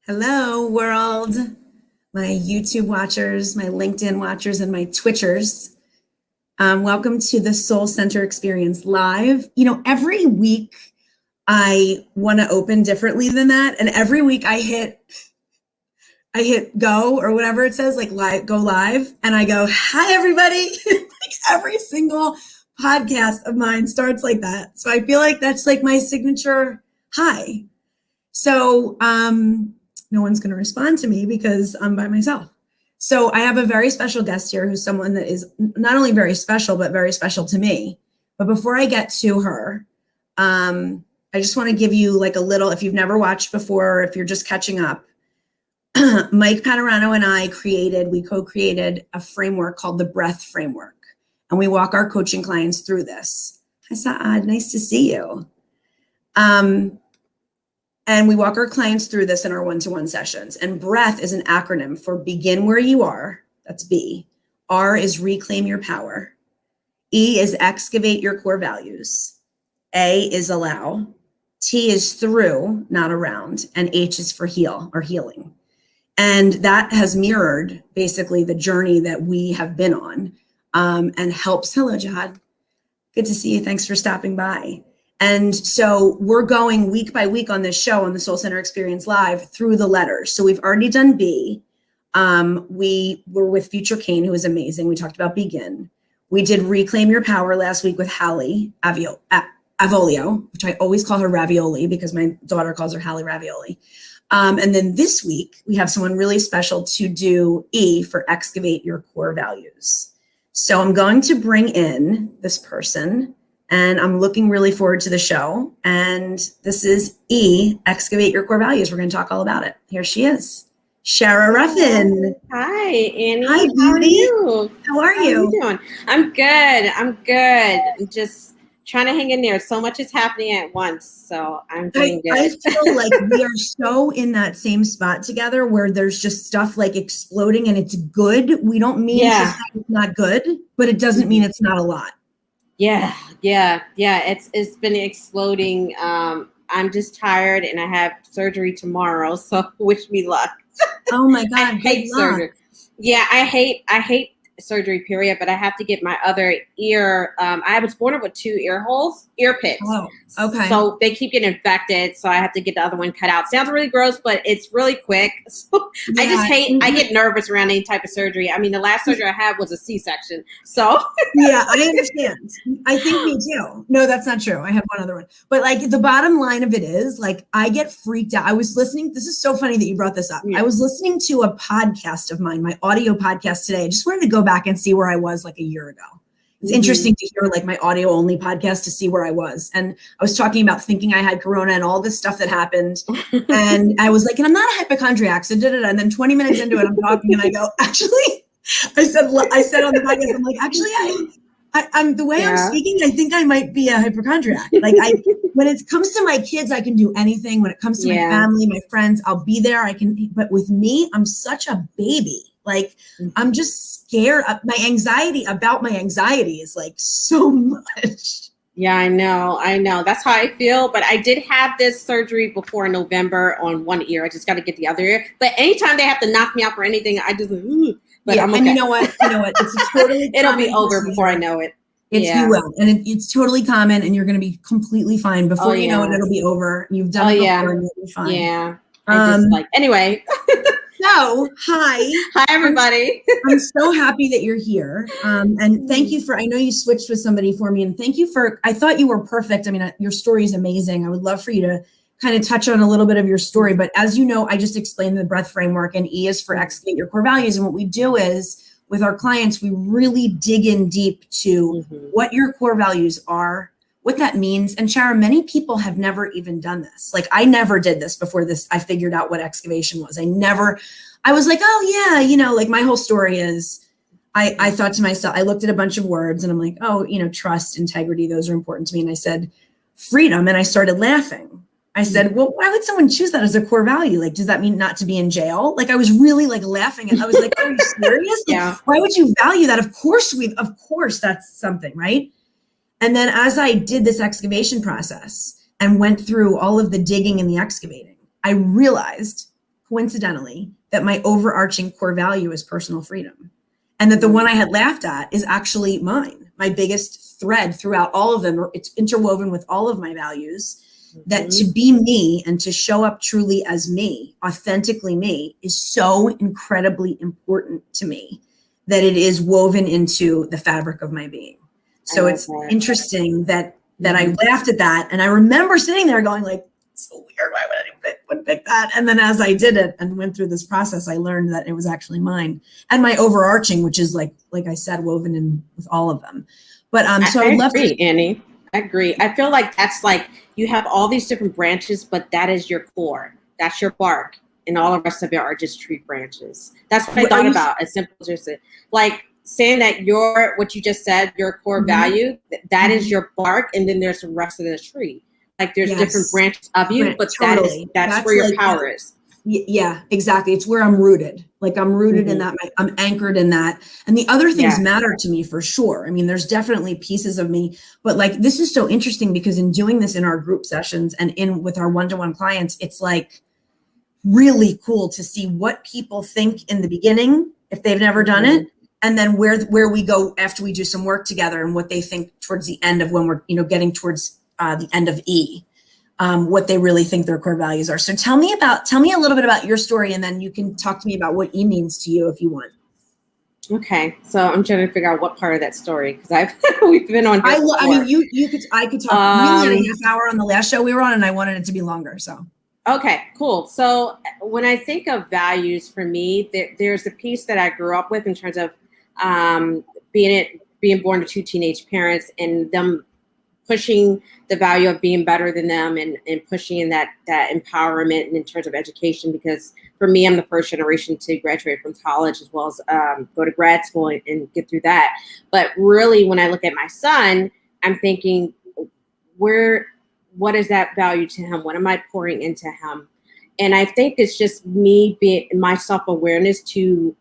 Hello, world, my YouTube watchers, my LinkedIn watchers, and my Twitchers. Welcome to the Soul Center Experience Live. You know, every week I want to open differently than that. And every week I hit go or whatever it says, like go live. And I go, hi, everybody. Like every single podcast of mine starts like that. So I feel like that's like my signature hi. So, no one's going to respond to me because I'm by myself. So I have a very special guest here who's someone that is not only very special, but very special to me. But before I get to her, I just want to give you like a little, if you've never watched before, or if you're just catching up, Mike Panorano and I we co-created a framework called the Breath Framework. And we walk our coaching clients through this. Hi, Saad, nice to see you. And we walk our clients through this in our one-to-one sessions. And breath is an acronym for begin where you are. That's B. R is reclaim your power. E is excavate your core values. A is allow. T is through, not around. And H is for heal or healing. And that has mirrored basically the journey that we have been on and helps. Hello, Jihad. Good to see you. Thanks for stopping by. And so we're going week by week on this show on the Soul Center Experience Live through the letters. So we've already done B. We were with Future Kane, who is amazing. We talked about begin. We did reclaim your power last week with Hallie Avolio, which I always call her Ravioli because my daughter calls her Hallie Ravioli. And then this week we have someone really special to do E for excavate your core values. So I'm going to bring in this person. And I'm looking really forward to the show. And this is E, Excavate Your Core Values. We're going to talk all about it. Here she is, Shara Ruffin. Hi, Annie. Hi, beauty. How are you? How are you doing? I'm good. I'm just trying to hang in there. So much is happening at once. So I'm doing good. I feel like we are so in that same spot together where there's just stuff like exploding and it's good. We don't mean to say it's not good, but it doesn't mean it's not a lot. Yeah. It's been exploding. I'm just tired and I have surgery tomorrow. So wish me luck. Oh my God. I hate surgery. Yeah, I hate surgery, period. But I have to get my other ear. I was born with 2 ear pits. Oh, okay. So they keep getting infected. So I have to get the other one cut out. Sounds really gross, but it's really quick. So yeah, I get nervous around any type of surgery. I mean, the last surgery I had was a C-section. So yeah, I understand. I think me too. No, that's not true. I have one other one. But like the bottom line of it is like, I get freaked out. I was listening. This is so funny that you brought this up. Yeah. I was listening to a podcast of mine, my audio podcast today. I just wanted to go back and see where I was like a year ago. It's interesting to hear like my audio only podcast to see where I was. And I was talking about thinking I had corona and all this stuff that happened. And I was like, and I'm not a hypochondriac. So and then 20 minutes into it, I'm talking and I go, actually, I said on the podcast, I'm like, actually, I'm the way I'm speaking, I think I might be a hypochondriac. Like when it comes to my kids, I can do anything. When it comes to my family, my friends, I'll be there. But with me, I'm such a baby. Like, I'm just scared. My anxiety is like so much. Yeah, I know. That's how I feel. But I did have this surgery before November on one ear. I just got to get the other ear. But anytime they have to knock me out for anything, I just, but yeah, I'm okay. And you know what? It's totally it'll be over before I know it. You will. And it's totally common and you're going to be completely fine. Before you know it, it'll be over. You've done it before and you'll be fine. Yeah. Anyway. So, hi everybody. I'm so happy that you're here. And thank you I know you switched with somebody for me and thank you I thought you were perfect. I mean, your story is amazing. I would love for you to kind of touch on a little bit of your story, but as you know, I just explained the breath framework and E is for excavate your core values. And what we do is with our clients, we really dig in deep to what your core values are, what that means. And Shara, many people have never even done this. Like I never did this before I figured out what excavation was. I was like, oh yeah, like my whole story is, I thought to myself, I looked at a bunch of words and I'm like, oh, trust, integrity, those are important to me. And I said, freedom. And I started laughing. I said, well, why would someone choose that as a core value? Like, does that mean not to be in jail? Like, I was really like laughing and I was like, are you serious? Like, why would you value that? Of course that's something, right? And then as I did this excavation process and went through all of the digging and the excavating, I realized coincidentally, that my overarching core value is personal freedom. And that the one I had laughed at is actually mine, my biggest thread throughout all of them. It's interwoven with all of my values, that to be me and to show up truly as me, authentically me, is so incredibly important to me that it is woven into the fabric of my being. So it's interesting that I laughed at that. And I remember sitting there going like, so weird, why would anyone pick that? And then as I did it and went through this process, I learned that it was actually mine and my overarching, which is like I said, woven in with all of them. But so I would love to. Annie. I agree. I feel like that's like you have all these different branches, but that is your core. That's your bark. And all the rest of it are just tree branches. That's what I thought about. As simple as just like saying that what you just said, your core value, that is your bark. And then there's the rest of the tree. Like there's different branches of you, but totally. that's where your power is. Yeah, exactly. It's where I'm rooted. Like I'm rooted in that. I'm anchored in that. And the other things matter to me for sure. I mean, there's definitely pieces of me, but like, this is so interesting because in doing this in our group sessions and with our one-to-one clients, it's like really cool to see what people think in the beginning, if they've never done it. And then where we go after we do some work together and what they think towards the end of when we're, getting towards the end of E. What they really think their core values are. So tell me a little bit about your story, and then you can talk to me about what E means to you if you want. Okay, so I'm trying to figure out what part of that story because we've been on. I mean, I could talk. We had a half hour on the last show we were on, and I wanted it to be longer. So. Okay, cool. So when I think of values for me, there's a piece that I grew up with in terms of being born to two teenage parents and them pushing the value of being better than them and pushing in that empowerment in terms of education, because for me, I'm the first generation to graduate from college as well as go to grad school and get through that. But really, when I look at my son, I'm thinking, what is that value to him? What am I pouring into him? And I think it's just me being my self-awareness to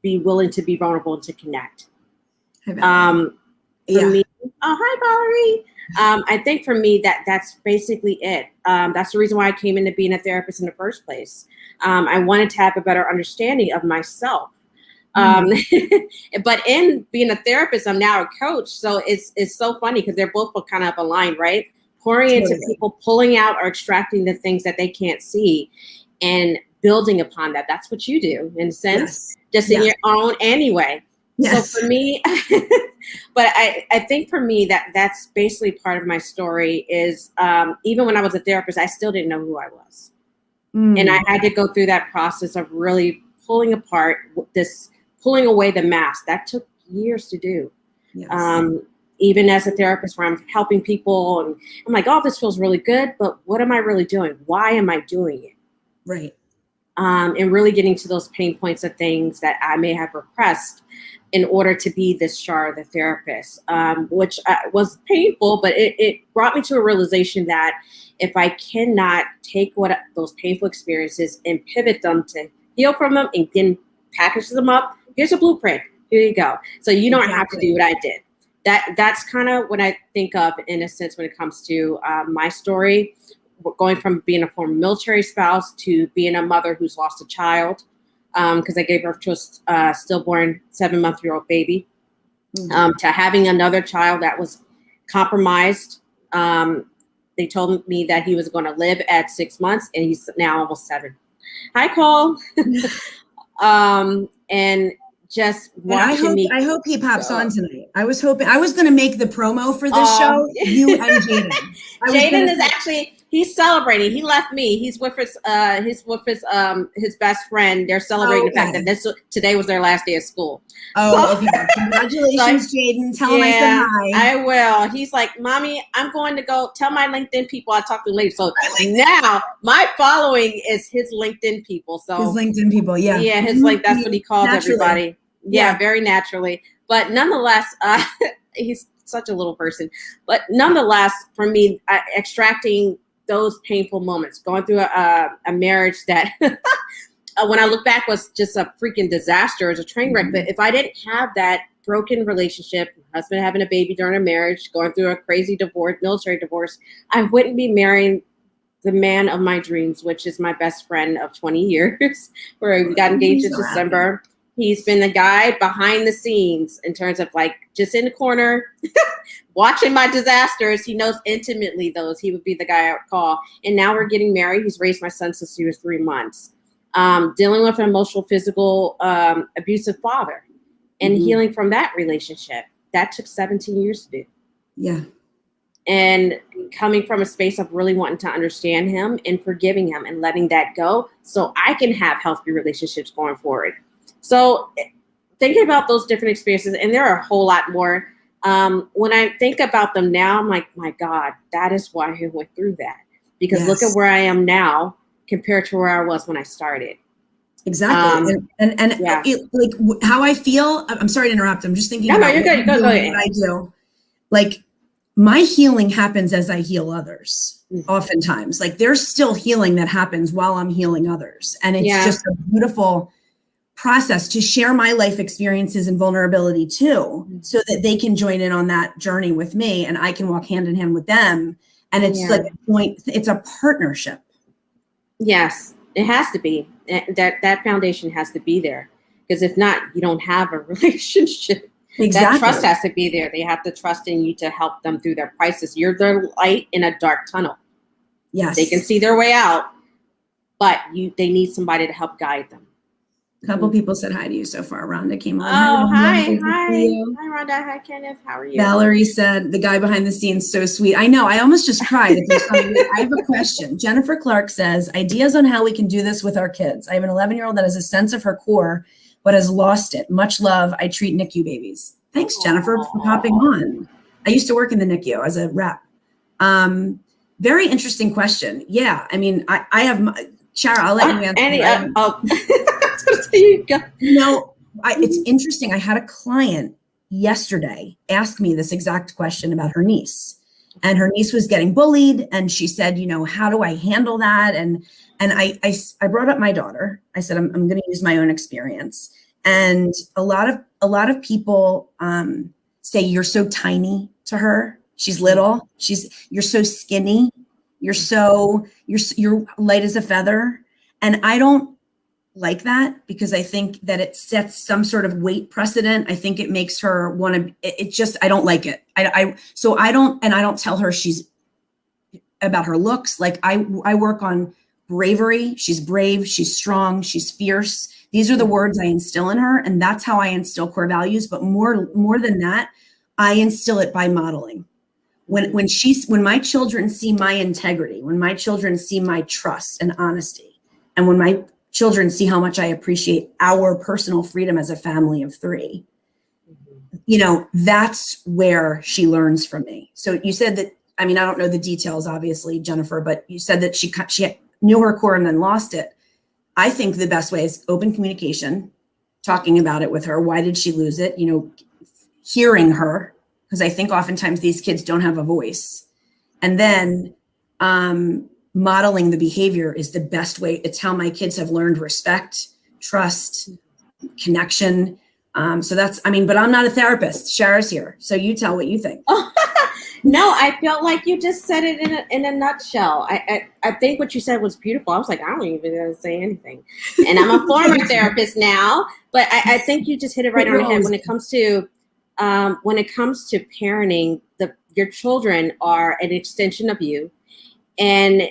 be willing to be vulnerable and to connect. For me, oh, hi, Valerie. I think for me that's basically it. That's the reason why I came into being a therapist in the first place. I wanted to have a better understanding of myself. But in being a therapist, I'm now a coach. So it's so funny because they're both kind of aligned, right? Pouring into people, pulling out or extracting the things that they can't see and building upon that. That's what you do in a sense, just in your own anyway. Yes. So for me, but I think for me that's basically part of my story is even when I was a therapist, I still didn't know who I was. And I had to go through that process of really pulling away the mask. That took years to do. Yes. Even as a therapist where I'm helping people and I'm like, oh, this feels really good, but what am I really doing? Why am I doing it? Right. And really getting to those pain points of things that I may have repressed in order to be this Shara, the therapist, which was painful, but it brought me to a realization that if I cannot take those painful experiences and pivot them to heal from them and then package them up, here's a blueprint. Here you go. So you don't have to do what I did. That's kind of what I think of in a sense when it comes to my story, going from being a former military spouse to being a mother who's lost a child. Because I gave birth to a stillborn 7-month-old baby, to having another child that was compromised. They told me that he was going to live at 6 months, and he's now almost 7. Hi, Cole. And just watching me. I hope he pops on tonight. I was going to make the promo for this show. You and Jaden. Jaden is actually. He's celebrating. He left me. He's with his best friend. They're celebrating the fact that today was their last day of school. Oh, okay. Congratulations, Jaden. Tell him I said hi. I will. He's like, Mommy, I'm going to go tell my LinkedIn people I'll talk to them later. So now my following is his LinkedIn people. So his LinkedIn people, yeah. Yeah, that's what he calls everybody. Yeah, very naturally. But nonetheless, he's such a little person. But nonetheless, for me, extracting those painful moments, going through a marriage that when I look back was just a freaking disaster, as a train wreck. But if I didn't have that broken relationship, husband having a baby during a marriage, going through a crazy divorce, military divorce, I wouldn't be marrying the man of my dreams, which is my best friend of 20 years, where we got engaged in December. He's been the guy behind the scenes in terms of like just in the corner, watching my disasters. He knows intimately those. He would be the guy I would call. And now we're getting married. He's raised my son since he was 3 months. Dealing with an emotional, physical, abusive father and healing from that relationship. That took 17 years to do. Yeah. And coming from a space of really wanting to understand him and forgiving him and letting that go so I can have healthy relationships going forward. So thinking about those different experiences, and there are a whole lot more. When I think about them now, I'm like, my God, that is why I went through that. Because look at where I am now compared to where I was when I started. Exactly. Like how I feel, I'm sorry to interrupt. I'm just thinking about you're good. Go ahead. What I do. Like my healing happens as I heal others. Oftentimes, like there's still healing that happens while I'm healing others. And it's just a beautiful process to share my life experiences and vulnerability too, so that they can join in on that journey with me and I can walk hand in hand with them. And it's like it's a partnership. Yes, it has to be. That foundation has to be there, because if not, you don't have a relationship. Exactly. That trust has to be there. They have to trust in you to help them through their crisis. You're their light in a dark tunnel. Yes. They can see their way out, but they need somebody to help guide them. A couple people said hi to you so far. Rhonda came on. Oh, hi. Hi, Rhonda. Hi, Kenneth. How are you? Valerie said, the guy behind the scenes, so sweet. I know. I almost just cried. I have a question. Jennifer Clark says, ideas on how we can do this with our kids. I have an 11-year-old that has a sense of her core, but has lost it. Much love. I treat NICU babies. Thanks, Jennifer, for popping on. I used to work in the NICU as a rep. Very interesting question. Yeah. I mean, I have, Shara, I'll let you answer. You go. No, it's interesting. I had a client yesterday ask me this exact question about her niece, and her niece was getting bullied, and she said, how do I handle that? And I brought up my daughter. I said, I'm going to use my own experience. And a lot of people say you're so tiny to her. She's little. You're so skinny. You're light as a feather. And I don't like that, because I think that it sets some sort of weight precedent. I think it makes her want to, I don't like it. I don't tell her she's about her looks. Like I work on bravery. She's brave. She's strong. She's fierce. These are the words I instill in her. And that's how I instill core values. But more than that, I instill it by modeling. When my children see my integrity, when my children see my trust and honesty, and when my children see how much I appreciate our personal freedom as a family of 3, that's where she learns from me. So you said that, I mean, I don't know the details, obviously, Jennifer, but you said that she knew her core and then lost it. I think the best way is open communication, talking about it with her. Why did she lose it? Hearing her, because I think oftentimes these kids don't have a voice. And then, modeling the behavior is the best way. It's how my kids have learned respect, trust, connection. But I'm not a therapist. Shara's here. So you tell what you think. No, I felt like you just said it in a nutshell. I think what you said was beautiful. I was like, I don't even know to say anything. And I'm a former therapist now, but I think you just hit it right on the head. When it comes to parenting, your children are an extension of you. And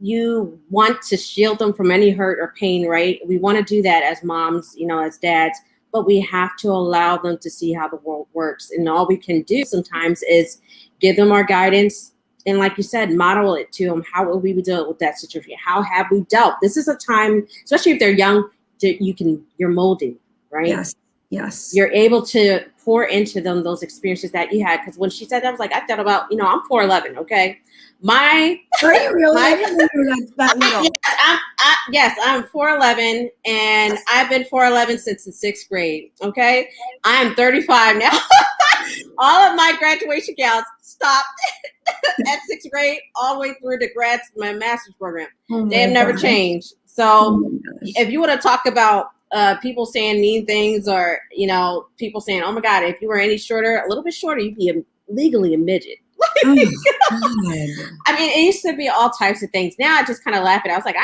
you want to shield them from any hurt or pain, right? We want to do that as moms, as dads, but we have to allow them to see how the world works. And all we can do sometimes is give them our guidance. And like you said, model it to them. How will we deal with that situation? How have we dealt? This is a time, especially if they're young, you're molding, right? Yes. You're able to pour into them those experiences that you had. Because when she said that, I was like, I thought about, I'm 4'11", okay? Are you really? I didn't know you were that little. Yes, I'm 4'11", and I've been 4'11" since the 6th grade, okay? I'm 35 now. All of my graduation gowns stopped at 6th grade all the way through to my master's program. They have never changed. So if you want to talk about people saying mean things, or, people saying, oh my God, if you were any shorter, a little bit shorter, you'd be legally a midget. Oh, God. I mean, it used to be all types of things. Now I just kind of laugh at it. I was like,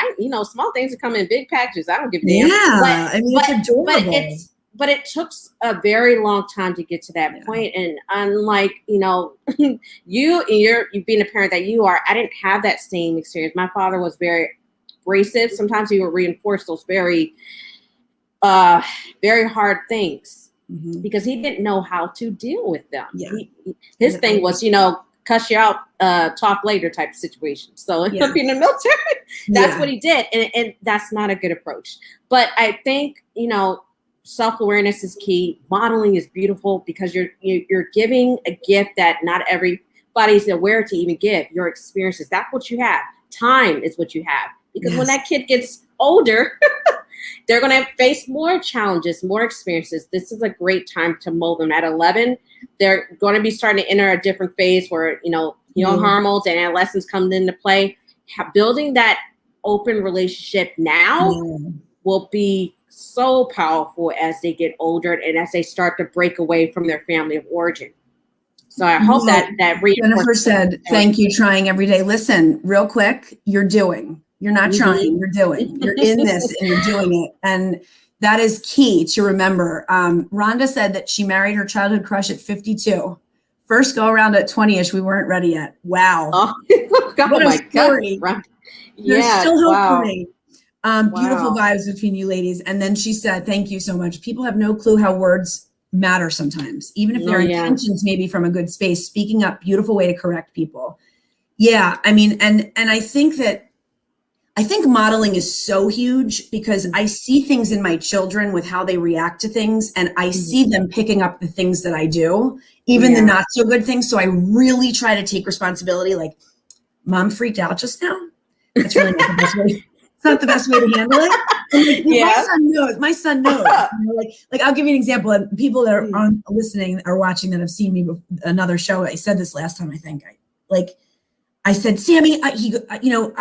small things that come in big packages. I don't give a damn. Yeah, I mean, it's adorable. But it took a very long time to get to that point. And unlike, you being a parent that you are, I didn't have that same experience. My father was very abrasive. Sometimes he would reinforce those very, very hard things because he didn't know how to deal with them. Yeah. His thing was, cuss you out, talk later type of situation. So being in the military, that's what he did. And that's not a good approach. But I think, self-awareness is key. Modeling is beautiful because you're giving a gift that not everybody's aware to even give. Your experiences, that's what you have. Time is what you have. Because when that kid gets older, they're going to face more challenges, more experiences. This is a great time to mold them. At 11, they're going to be starting to enter a different phase where, hormones and adolescence come into play. Building that open relationship now will be so powerful as they get older and as they start to break away from their family of origin. So I hope that Jennifer said, thank you, trying every day. Listen, real quick, you're not trying, you're doing. You're in this and you're doing it. And that is key to remember. Rhonda said that she married her childhood crush at 52. First go around at 20-ish, we weren't ready yet. Wow. Oh, what a story. God. There's still hope for me. Wow. Beautiful vibes between you ladies. And then she said, thank you so much. People have no clue how words matter sometimes, even if their intentions may be from a good space. Speaking up, beautiful way to correct people. Yeah, I mean, and I think modeling is so huge because I see things in my children with how they react to things, and I see them picking up the things that I do, even the not so good things. So I really try to take responsibility. Like, Mom freaked out just now. That's really not the best way. It's not the best way to handle it. Like, my son knows. Like I'll give you an example. And people that are listening or watching that have seen me another show. I said this last time. I think I said, Sammy, and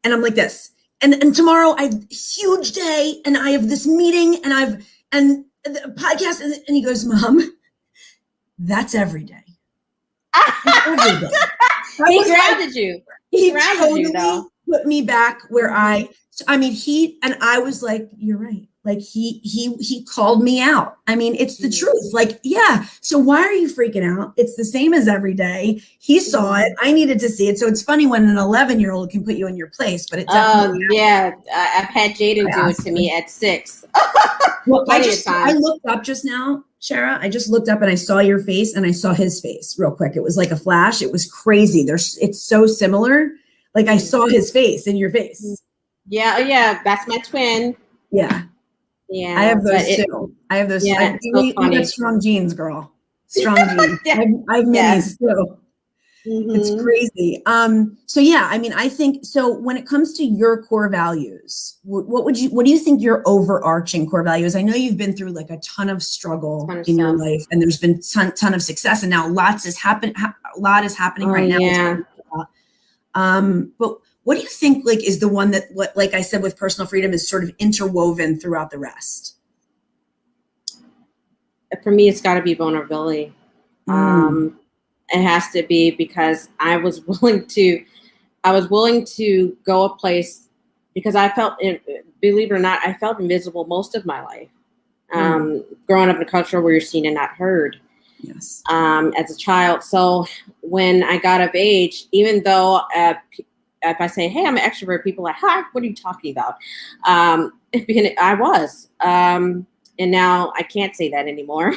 I'm like this. And tomorrow I have a huge day, and I have this meeting, and the podcast. And he goes, Mom, that's every day. That's every day. He grounded you. He grounded you, though. Put me back where I was like, you're right. Like he called me out. I mean, it's the truth. Like, yeah. So why are you freaking out? It's the same as every day. He saw it. I needed to see it. So it's funny when an 11-year-old can put you in your place, but it's I've had Jaden do it to me at 6. Well, I looked up just now, Shara. I just looked up and I saw your face and I saw his face real quick. It was like a flash. It was crazy. It's so similar. Like I saw his face in your face. Yeah. That's my twin. Yeah. Yeah. I have those too. I have those. Yeah, you got strong genes, girl. Strong genes. I have minis too. It's crazy. So yeah, I mean, I think so when it comes to your core values, what do you think your overarching core values? I know you've been through like a ton of struggle in your life, and there's been ton of success, and now a lot is happening right now. Yeah. But what do you think is the one that, like I said, with personal freedom is sort of interwoven throughout the rest? For me, it's got to be vulnerability. It has to be because I was willing to go a place because I felt, believe it or not, I felt invisible most of my life. Growing up in a culture where you're seen and not heard. Yes. As a child. So when I got of age, even though if I say, hey, I'm an extrovert, people are like, hi, what are you talking about? I was. And now I can't say that anymore.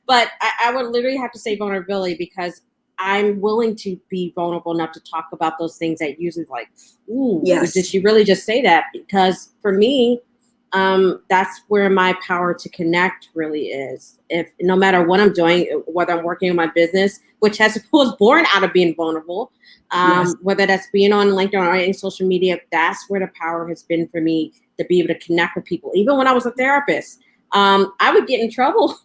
But I would literally have to say vulnerability because I'm willing to be vulnerable enough to talk about those things that usually like, ooh, did she really just say that? Because for me, that's where my power to connect really is. If no matter what I'm doing, whether I'm working on my business, which was born out of being vulnerable, whether that's being on LinkedIn or any social media, that's where the power has been for me to be able to connect with people. Even when I was a therapist, I would get in trouble.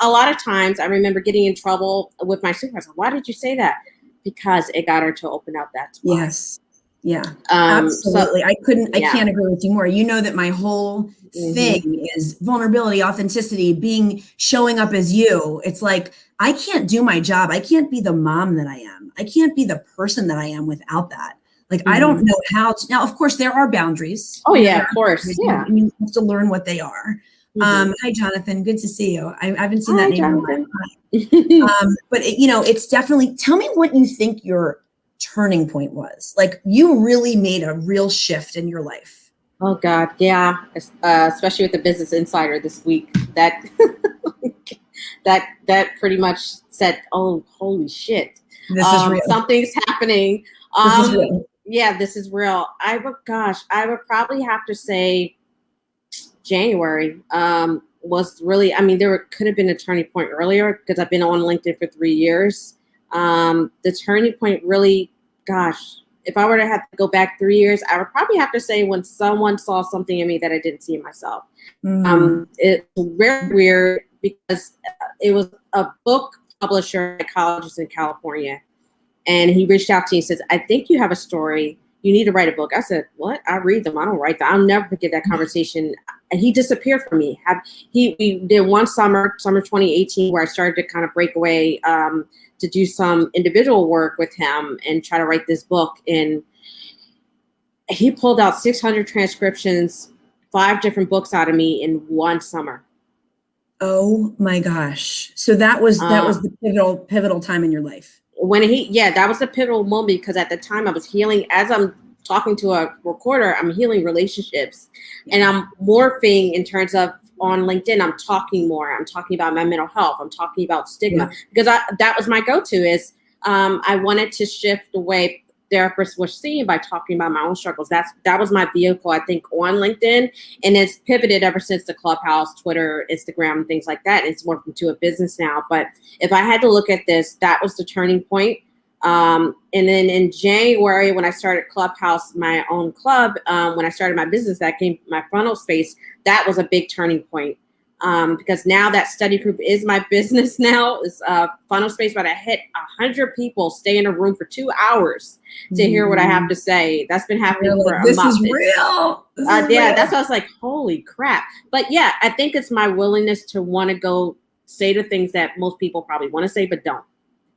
A lot of times I remember getting in trouble with my supervisor. Why did you say that? Because it got her to open up that spot. Yes. Yeah, So absolutely. I yeah. can't agree with you more. You know that my whole thing is vulnerability, authenticity, showing up as you. It's like, I can't do my job. I can't be the mom that I am. I can't be the person that I am without that. Like, I don't know how to. Now, of course, there are boundaries. Oh, yeah, of course. Yeah. And you have to learn what they are. Hi, Jonathan. Good to see you. I haven't seen that name in a while. But, it's definitely, tell me what you think your turning point was. Like, you really made a real shift in your life. Oh, God. Yeah. Especially with the Business Insider this week. That pretty much said, oh, holy shit. This is real. Something's happening. This is real. Yeah, this is real. I would probably have to say January was really, there could have been a turning point earlier because I've been on LinkedIn for 3 years. The turning point really, gosh, if I were to have to go back 3 years, I would probably have to say when someone saw something in me that I didn't see in myself. It's very weird because it was a book publisher, psychologist in California. And he reached out to me and says, I think you have a story. You need to write a book. I said, what? I read them. I don't write them. I'll never forget that conversation. And he disappeared from me. We did one summer 2018, where I started to kind of break away to do some individual work with him and try to write this book. And he pulled out 600 transcriptions, 5 different books out of me in one summer. Oh my gosh. So that was the pivotal time in your life. That was the pivotal moment, because at the time I was healing. As I'm talking to a recorder, I'm healing relationships, and I'm morphing in terms of on LinkedIn. I'm talking more. I'm talking about my mental health. I'm talking about stigma, because that was my go-to. Is I wanted to shift the way therapists were seen by talking about my own struggles. That was my vehicle, I think, on LinkedIn, and it's pivoted ever since the Clubhouse, Twitter, Instagram, and things like that. It's morphed into a business now. But if I had to look at this, that was the turning point. And then in January, when I started Clubhouse, my own club, when I started my business, that came my funnel space. That was a big turning point. Because now that study group is my business now. It's funnel space, but I hit 100 people stay in a room for 2 hours to hear what I have to say. That's been happening for a month. This is real. Yeah, that's why I was like, holy crap. But yeah, I think it's my willingness to want to go say the things that most people probably want to say, but don't.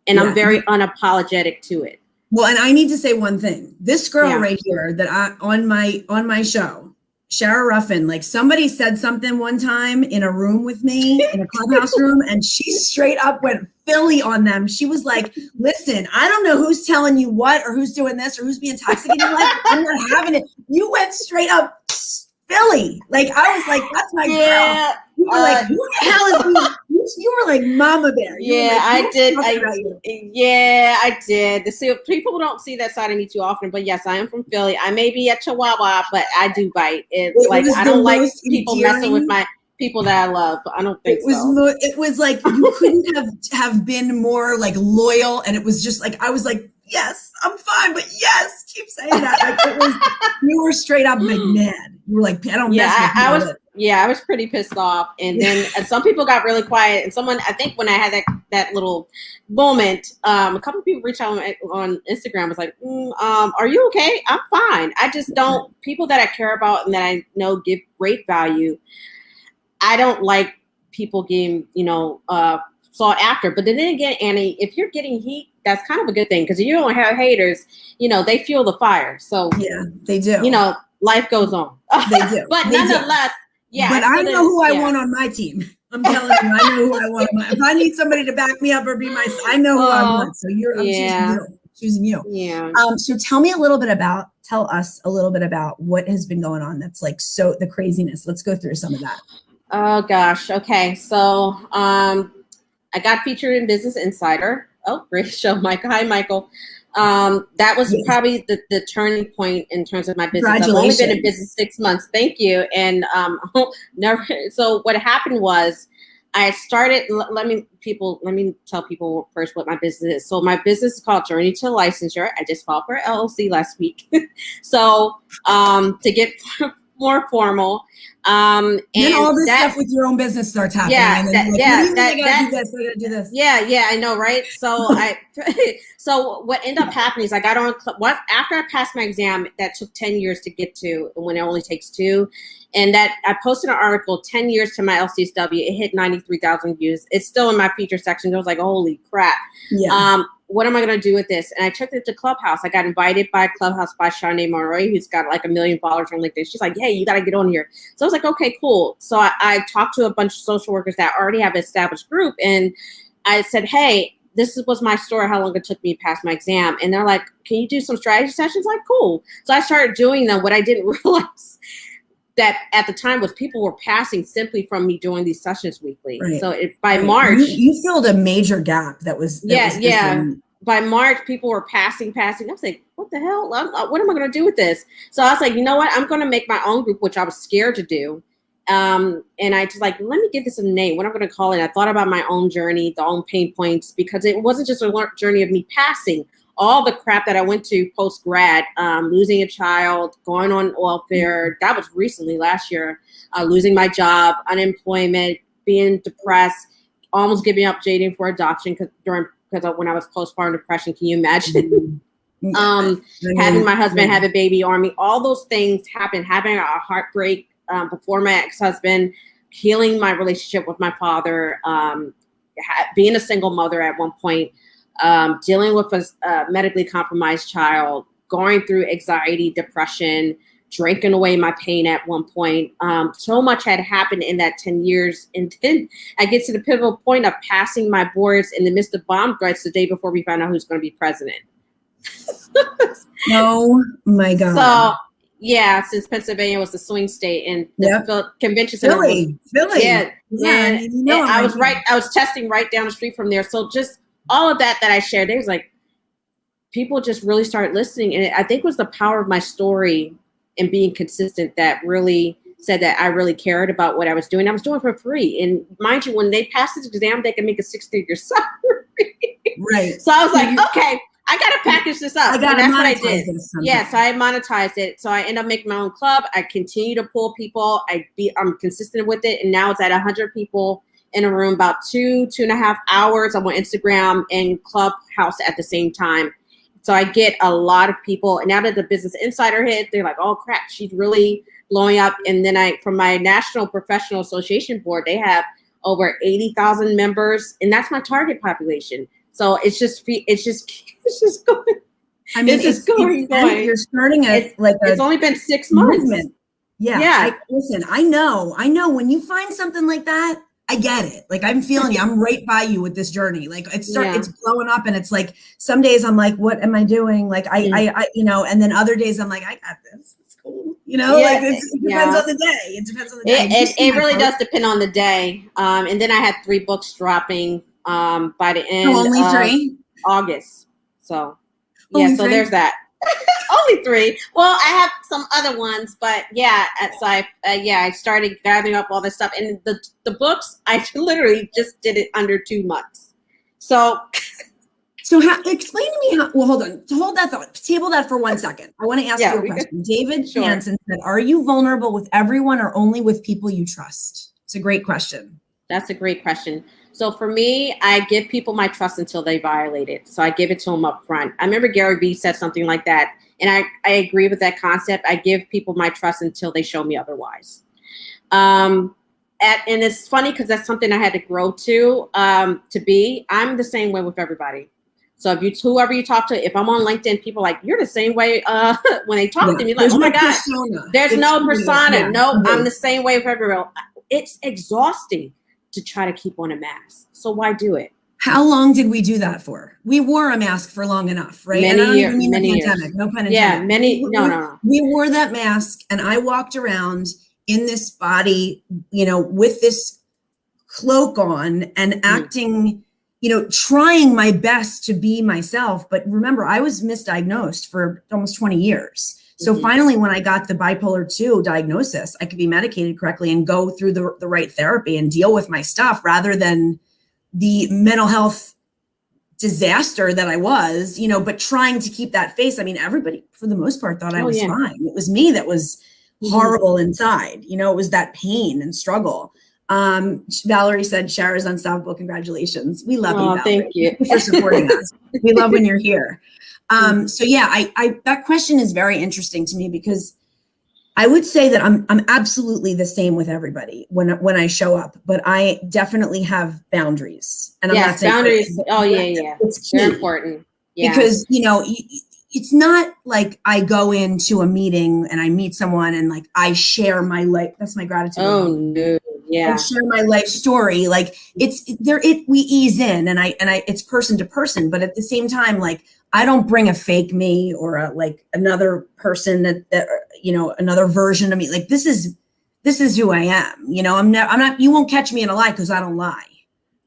And I'm very unapologetic to it. Well, and I need to say one thing. This girl right here that on my show, Shara Ruffin, like, somebody said something one time in a room with me, in a Clubhouse room, and she straight up went Philly on them. She was like, listen, I don't know who's telling you what, or who's doing this, or who's being toxic in your life. I'm not having it. You went straight up Philly. Like, I was like, that's my girl. You were like, who the hell is me? You were like Mama Bear. I did. I did. See, people don't see that side of me too often, but yes, I am from Philly. I may be a Chihuahua, but I do bite. I don't like people messing with my people that I love. I don't think so. It was like, you couldn't have been more like loyal, and it was just like, I was like, yes, I'm fine, but yes, keep saying that. Like, you were straight up like mad. You were like, I don't mess with you. I was pretty pissed off. And then some people got really quiet. And someone, I think when I had that little moment, a couple of people reached out on Instagram, was like, are you okay? I'm fine. I just don't, people that I care about and that I know give great value, I don't like people getting, sought after. But then again, Annie, if you're getting heat, that's kind of a good thing, because if you don't have haters, they fuel the fire. So yeah, they do. Life goes on. They do. But nonetheless, But I know who I want on my team. I'm telling you, I know who I want. If I need somebody to back me up or be my, I know who I want. So I'm choosing you. Yeah. So tell us a little bit about what has been going on. That's like, so the craziness. Let's go through some of that. Oh gosh. Okay. So, I got featured in Business Insider. Oh, great show, Michael. Hi, Michael. That was probably the turning point in terms of my business. I've only been in business 6 months. Thank you. And never. So what happened was, I started. Let me tell people first what my business is. So my business is called Journey to Licensure. I just filed for LLC last week. So to get more formal. Then And all this stuff with your own business starts happening. Yeah, And then I gotta do this, I gotta do this. Yeah, I know, right? So so what ended up happening is I got on, after I passed my exam, that took 10 years to get to, when it only takes 2. And that I posted an article, 10 years to my LCSW. It hit 93,000 views. It's still in my feature section. I was like, holy crap. Yeah. What am I going to do with this? And I took it to Clubhouse. I got invited by Clubhouse by Shanae Monroy, who's got like 1 million followers on LinkedIn. She's like, hey, you got to get on here. So I was like, okay, cool. So I talked to a bunch of social workers that already have an established group. And I said, hey, this was my story, how long it took me to pass my exam. And they're like, can you do some strategy sessions? Like, cool. So I started doing them. What I didn't realize that at the time was people were passing simply from me doing these sessions weekly. Right. So by March, you filled a major gap that was by March, people were passing. I was like, what the hell? What am I going to do with this? So I was like, you know what? I'm going to make my own group, which I was scared to do. And I just like, let me give this a name. What I'm going to call it. I thought about my own journey, the own pain points, because it wasn't just a journey of me passing. All the crap that I went to post-grad, losing a child, going on welfare, that was recently last year, losing my job, unemployment, being depressed, almost giving up dating for adoption because when I was postpartum depression, can you imagine? Having my husband have a baby on me, all those things happened, having a heartbreak before my ex-husband, healing my relationship with my father, being a single mother at one point, dealing with a medically compromised child, going through anxiety, depression, drinking away my pain at one point. So much had happened in that 10 years. And then I get to the pivotal point of passing my boards in the midst of bomb threats the day before we found out who's going to be president. Oh my God. So yeah, since Pennsylvania was the swing state and the convention center Philly. Yeah. And I was testing right down the street from there. So just all of that I shared, it was like, people just really started listening. And I think it was the power of my story and being consistent that really said that I really cared about what I was doing. I was doing it for free. And mind you, when they pass this exam, they can make a 6-figure salary. Right. So I was like, okay, I got to package this up. And that's what I did. Yeah, so I monetized it. So I ended up making my own club. I continue to pull people. I'm consistent with it. And now it's at 100 people in a room, about 2.5 hours. I'm on Instagram and Clubhouse at the same time. So I get a lot of people. And now that the Business Insider hit, they're like, oh crap, she's really blowing up. And then from my National Professional Association board, they have over 80,000 members. And that's my target population. So it's just going. I mean, it's going. You're starting it's only been 6 months. Movement. Yeah. Listen, I know when you find something like that, I get it. Like, I'm feeling you. I'm right by you with this journey. Like, it's blowing up, and it's like some days I'm like, what am I doing? Like, I and then other days I'm like, I got this. It's cool. Like it depends on the day. It depends on the day. It really does depend on the day. And then I had 3 books dropping by the end of 3 August. So only so 3? There's that. Only 3. Well, I have some other ones, but so I started gathering up all this stuff, and the books I literally just did it under 2 months. So explain to me how. Well, hold on. Hold that thought. Table that for 1 second. I want to ask you a question. David Hansen said, "Are you vulnerable with everyone or only with people you trust?" It's a great question. That's a great question. So for me, I give people my trust until they violate it. So I give it to them up front. I remember Gary Vee said something like that. And I agree with that concept. I give people my trust until they show me otherwise. And it's funny because that's something I had to grow to be. I'm the same way with everybody. So whoever you talk to, if I'm on LinkedIn, people are like, you're the same way when they talk to me. Like, oh my God, there's no persona. Yeah. No, I'm the same way with everyone. It's exhausting to try to keep on a mask. So why do it? How long did we do that for? We wore a mask for long enough, right? Many years. No pun intended. Yeah, no. We wore that mask, and I walked around in this body, with this cloak on and acting, trying my best to be myself. But remember, I was misdiagnosed for almost 20 years. So finally, when I got the bipolar 2 diagnosis, I could be medicated correctly and go through the right therapy and deal with my stuff rather than the mental health disaster that I was, but trying to keep that face. I mean, everybody for the most part thought I was fine. It was me that was horrible inside. You know, it was that pain and struggle. Valerie said, Shara's unstoppable. Congratulations. We love you, Valerie. Thank you. Thank you for supporting us. We love when you're here. So yeah, I that question is very interesting to me because I would say that I'm absolutely the same with everybody when I show up, but I definitely have boundaries. And yes, I'm not saying boundaries. Oh yeah. It's key. They're important. Yeah. Because, you know, it's not like I go into a meeting and I meet someone and like I share my life. That's my gratitude. Oh no. Yeah. I share my life story. Like we ease in and I it's person to person, but at the same time, like I don't bring a fake me or like another person that you know, another version of me. Like this is who I am. You know, I'm not, you won't catch me in a lie because I don't lie.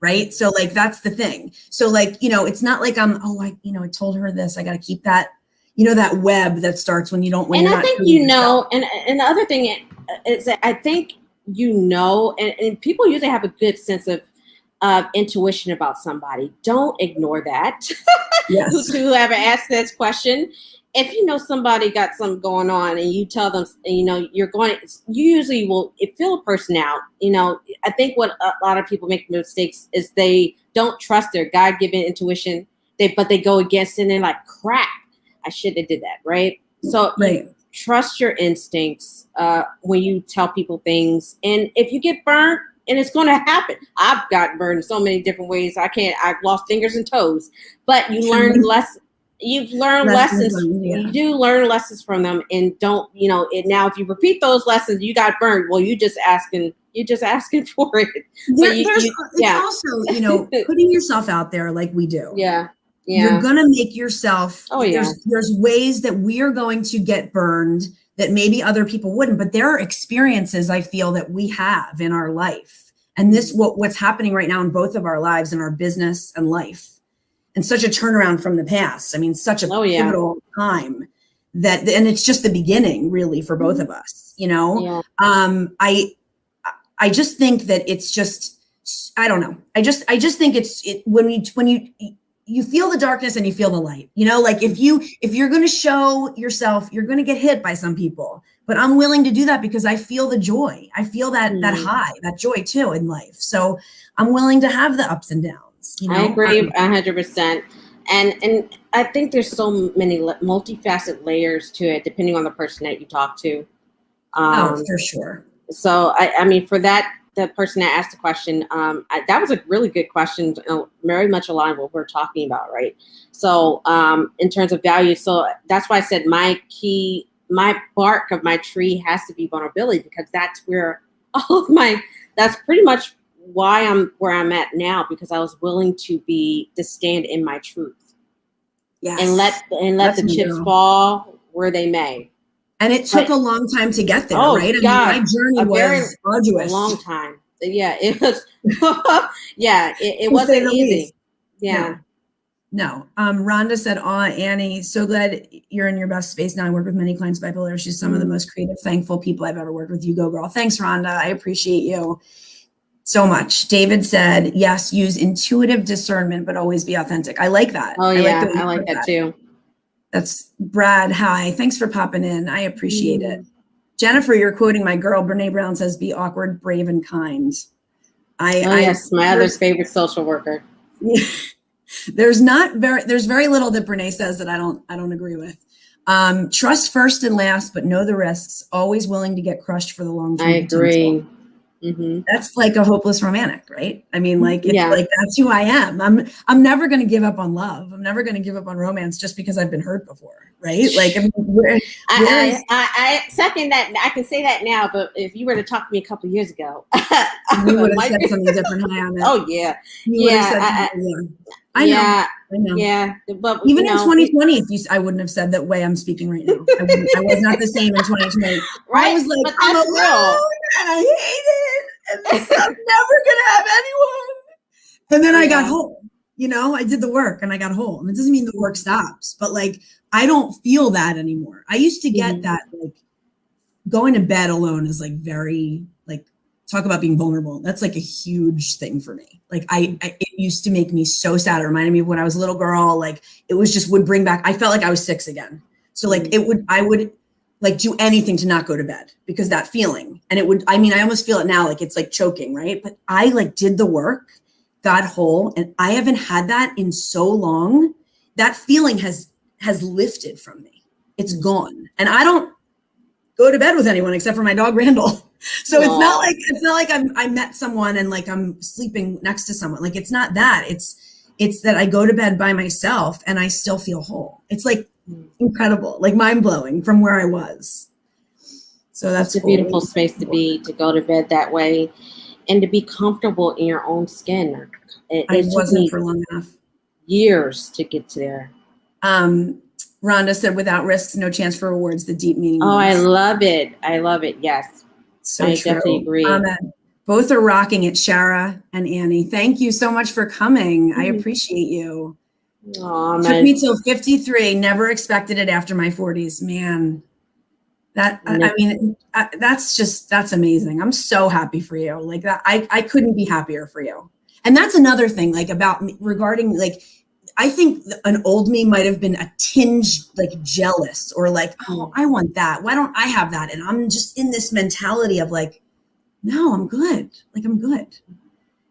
Right. So like, that's the thing. So like, you know, it's not like I told her this, I got to keep that, you know, that web that starts when you don't, when and you're I not think, you know, and the other thing is that I think, you know, and people usually have a good sense of intuition about somebody. Don't ignore that. Yes. Whoever asked this question, if you know somebody got something going on and you tell them, you know, you usually will feel a person out. You know, I think what a lot of people make mistakes is they don't trust their God-given intuition, but they go against it and they're like, crap, I shouldn't have did that, right? So right. Trust your instincts when you tell people things. And if you get burnt, and it's going to happen. I've gotten burned in so many different ways. I've lost fingers and toes, but you learn less. You've learned lessons. Yeah. You do learn lessons from them, and don't, you know, now if you repeat those lessons, you got burned. Well, you're just asking for it. It's also, you know, putting yourself out there like we do. Yeah. You're going to make yourself, there's ways that we're going to get burned that maybe other people wouldn't, but there are experiences I feel that we have in our life. And what's happening right now in both of our lives, in our business and life, and such a turnaround from the past. I mean, such a pivotal time and it's just the beginning really for both of us, you know? Yeah. I just think that it's just, I don't know. I just think when you feel the darkness and you feel the light, you know, like if you're going to show yourself, you're going to get hit by some people, but I'm willing to do that because I feel the joy. I feel that high, that joy too in life. So I'm willing to have the ups and downs. You know? I agree 100%. And I think there's so many multifaceted layers to it, depending on the person that you talk to. For sure. So, I mean, for the person that asked the question, that was a really good question, very much aligned with what we're talking about, right? So in terms of value, so that's why I said my bark of my tree has to be vulnerability, because that's where that's pretty much why I'm where I'm at now, because I was willing to stand in my truth. Yes. And let the chips fall where they may. And it took a long time to get there, right? God, I mean, my journey was arduous. A long time. Yeah, it was. Yeah, it wasn't easy. Yeah. No. Rhonda said, "Aw, Annie, so glad you're in your best space now. I work with many clients bipolar. She's some of the most creative, thankful people I've ever worked with. You go, girl." Thanks, Rhonda. I appreciate you so much. David said, "Yes, use intuitive discernment, but always be authentic." I like that. Oh, yeah, I like that too. That's Brad. Hi. Thanks for popping in. I appreciate it. Jennifer, you're quoting my girl. Brene Brown says, "Be awkward, brave, and kind." Yes, my other favorite social worker. There's very little that Brene says that I don't agree with. Trust first and last, but know the risks. Always willing to get crushed for the long term. I agree. Mm-hmm. That's like a hopeless romantic, right? I mean, like, it's like, that's who I am. I'm never going to give up on love. I'm never going to give up on romance just because I've been hurt before, right? Like, I mean, I second that. I can say that now, but if you were to talk to me a couple of years ago, you would have said something different. Oh yeah, I know. Yeah, but even in 2020, I wouldn't have said that way I'm speaking right now. I was not the same in 2020. Right? I was like, I'm alone and I hate it, and I'm never gonna have anyone. And then I got home. You know, I did the work and I got home. It doesn't mean the work stops, but like I don't feel that anymore. I used to get that, like going to bed alone is like very like. Talk about being vulnerable. That's like a huge thing for me. Like it used to make me so sad. It reminded me of when I was a little girl. Like it was just would bring back, I felt like I was 6 again. So like like do anything to not go to bed because that feeling. And it would, I mean, I almost feel it now, like it's like choking, right? But I like did the work, got whole, and I haven't had that in so long. That feeling has lifted from me. It's gone. And I don't go to bed with anyone except for my dog Randall. So it's not like I met someone and like I'm sleeping next to someone. Like it's not that. It's that I go to bed by myself and I still feel whole. It's like incredible, like mind blowing from where I was. So that's a beautiful space to be, to go to bed that way and to be comfortable in your own skin. I wasn't for long enough. Years to get to there. Rhonda said, without risks, no chance for rewards, the deep meaning. Oh, I love it. I love it. Yes. So I true. definitely agree. Amen. Both are rocking it, Shara and Annie. Thank you so much for coming. I appreciate you. Oh, took me till 53. Never expected it after my 40s. Man, that I mean, that's amazing. I'm so happy for you. Like that, I couldn't be happier for you. And that's another thing, like about me regarding like, I think an old me might have been a tinge like jealous or like, oh, I want that. Why don't I have that? And I'm just in this mentality of like, no, I'm good. Like I'm good,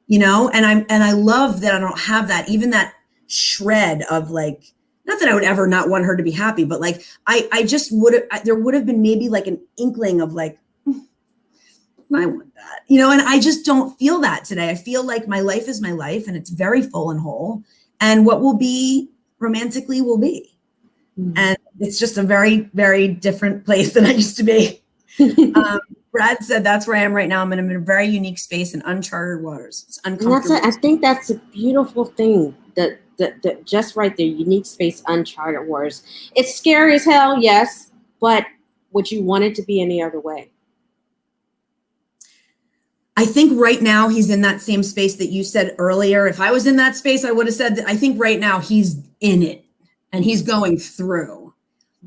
you know? And I love that I don't have that, even that shred of like, not that I would ever not want her to be happy, but like, I just there would have been maybe like an inkling of like, I want that, you know? And I just don't feel that today. I feel like my life is my life and it's very full and whole. And what will be romantically will be. And it's just a very, very different place than I used to be. Brad said, that's where I am right now. I'm in a very unique space in uncharted waters. It's uncomfortable. I think that's a beautiful thing. That just right there, unique space, uncharted waters. It's scary as hell, yes. But would you want it to be any other way? I think right now he's in that same space that you said earlier. If I was in that space, I would have said that. I think right now he's in it and he's going through.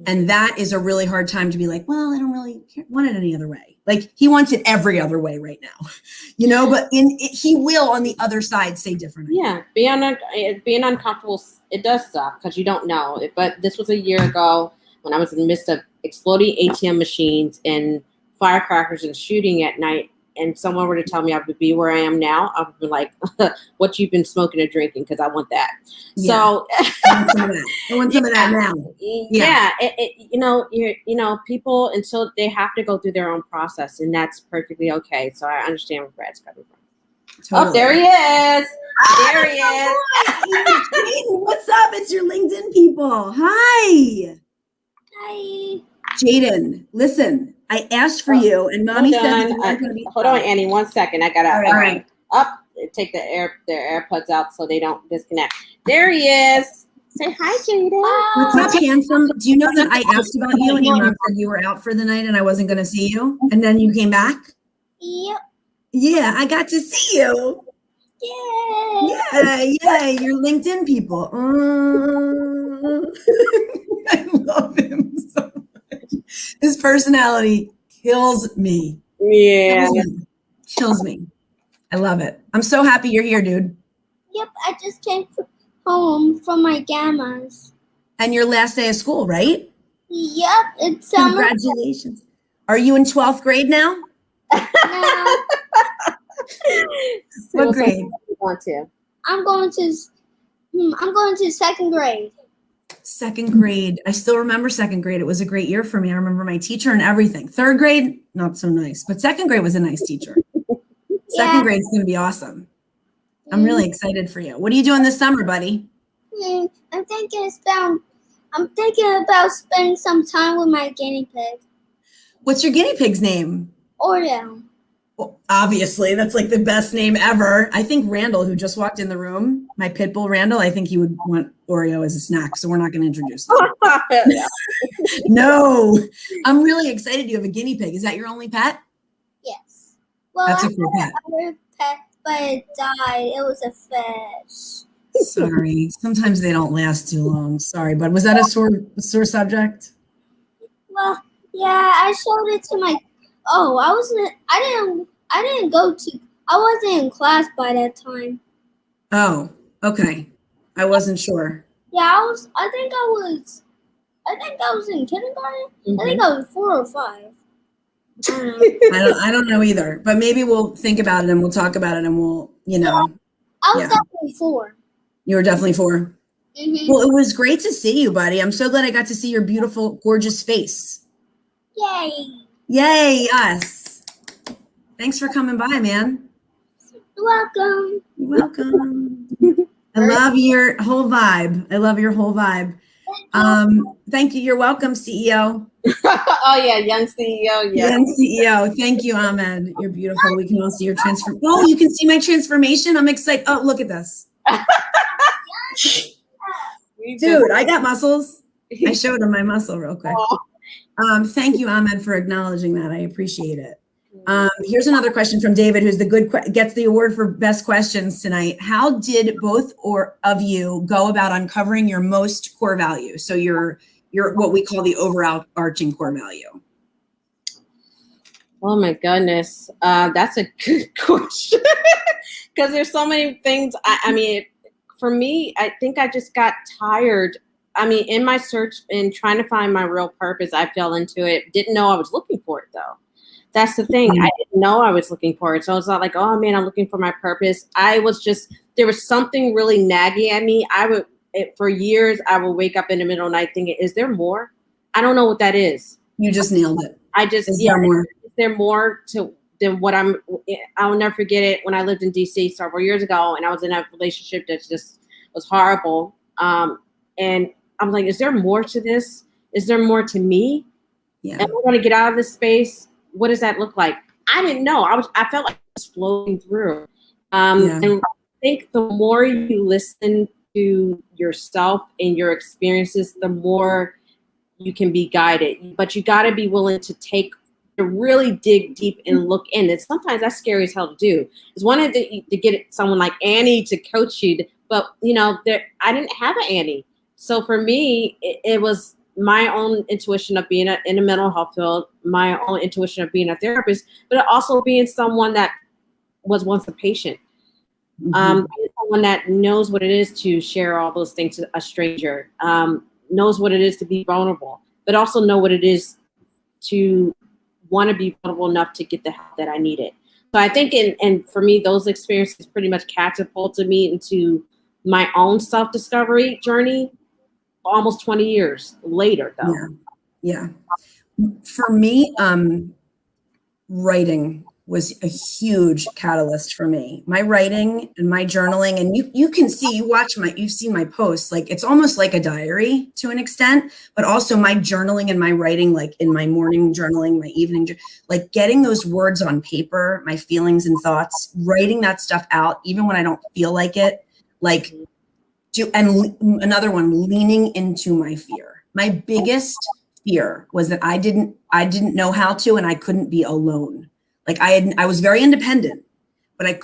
And that is a really hard time to be like, well, I don't really want it any other way. Like he wants it every other way right now, you know, but he will on the other side say differently. Yeah. Being uncomfortable, it does suck because you don't know. But this was a year ago when I was in the midst of exploding ATM machines and firecrackers and shooting at night. And someone were to tell me I would be where I am now, I would be like, what you've been smoking or drinking, because I want that. Yeah. So I want some of that now. Yeah. People, until they have to go through their own process, and that's perfectly okay. So I understand where Brad's coming from. Totally. Oh, there he is. There he is. What's up? It's your LinkedIn people. Hi. Hi. Jaden, listen. I asked for you, and Mommy said that you weren't going to be. Hold on, Annie, 1 second. I gotta all right. Take their AirPods out so they don't disconnect. There he is. Say hi, Jaden. What's up, handsome? Do you know that I asked about you, and your mom said you were out for the night, and I wasn't going to see you, and then you came back? Yep. Yeah, I got to see you. Yeah, you're LinkedIn people. I love him so much. His personality kills me. Yeah. Kills me. I love it. I'm so happy you're here, dude. Yep, I just came home from my gammas. And your last day of school, right? Yep, it's summer. Congratulations. Are you in 12th grade now? No. What grade? You want to? I'm going to second grade. Second grade. I still remember second grade. It was a great year for me. I remember my teacher and everything. Third grade, not so nice, but second grade was a nice teacher. Second grade's going to be awesome. I'm really excited for you. What are you doing this summer, buddy? I'm thinking about spending some time with my guinea pig. What's your guinea pig's name? Oreo. Well, obviously, that's like the best name ever. I think Randall, who just walked in the room, my pit bull Randall, I think he would want Oreo as a snack, so we're not going to introduce him. No, I'm really excited you have a guinea pig. Is that your only pet? Yes. Well, that's a cool pet. Other pet, but it died. It was a fish. Sorry. Sometimes they don't last too long. Sorry, but was that a sore subject? Well, yeah, I showed it to my. Oh, I wasn't in class by that time. Oh, okay. I wasn't sure. Yeah, I think I was I think I was in kindergarten. Mhm. I think I was 4 or 5. I don't know either, but maybe we'll think about it and we'll talk about it and we'll, I was Yeah. definitely 4. You were definitely 4. Mm-hmm. Well, it was great to see you, buddy. I'm so glad I got to see your beautiful, gorgeous face. Yay! Yay, us. Thanks for coming by, man. You're welcome. You're welcome. I love your whole vibe. Thank you. You're welcome, CEO. Oh yeah, young CEO. Yeah. Young CEO. Thank you, Ahmed. You're beautiful. We can all see your transformation. Oh, you can see my transformation. I'm excited. Oh, look at this. Dude, I got muscles. I showed him my muscle real quick. Thank you, Ahmed, for acknowledging that. I appreciate it. Here's another question from David, who's gets the award for best questions tonight. How did both of you go about uncovering your most core value? So your what we call the overarching core value. Oh my goodness, that's a good question because there's so many things. I mean, for me, I think I just got tired. I mean, in my search and trying to find my real purpose, I fell into it. Didn't know I was looking for it though. That's the thing. I didn't know I was looking for it. So it's not like, oh man, I'm looking for my purpose. There was something really nagging at me. For years, I would wake up in the middle of the night thinking, is there more? I don't know what that is. You just nailed it. Is there more than what I'll never forget it when I lived in DC several years ago and I was in a relationship that just was horrible. And I was like, is there more to this? Is there more to me? Yeah. Am I going to get out of this space? What does that look like? I didn't know. I felt like I was floating through. And I think the more you listen to yourself and your experiences, the more you can be guided. But you got to be willing to really dig deep and look in. And sometimes that's scary as hell to do. It's one of to get someone like Annie to coach you, but I didn't have an Annie. So for me, it was my own intuition of being in a mental health field, my own intuition of being a therapist, but also being someone that was once a patient. Being someone that knows what it is to share all those things to a stranger, knows what it is to be vulnerable, but also know what it is to want to be vulnerable enough to get the help that I needed. So I think, and for me, those experiences pretty much catapulted me into my own self-discovery journey almost 20 years later, though. Yeah. For me, writing was a huge catalyst for me. My writing and my journaling, and you can see, you've seen my posts, like it's almost like a diary to an extent, but also my journaling and my writing, like in my morning journaling, my evening, like getting those words on paper, my feelings and thoughts, writing that stuff out, even when I don't feel like it, and another one, leaning into my fear. My biggest fear was that I didn't know how to, and I couldn't be alone. Like I was very independent, but I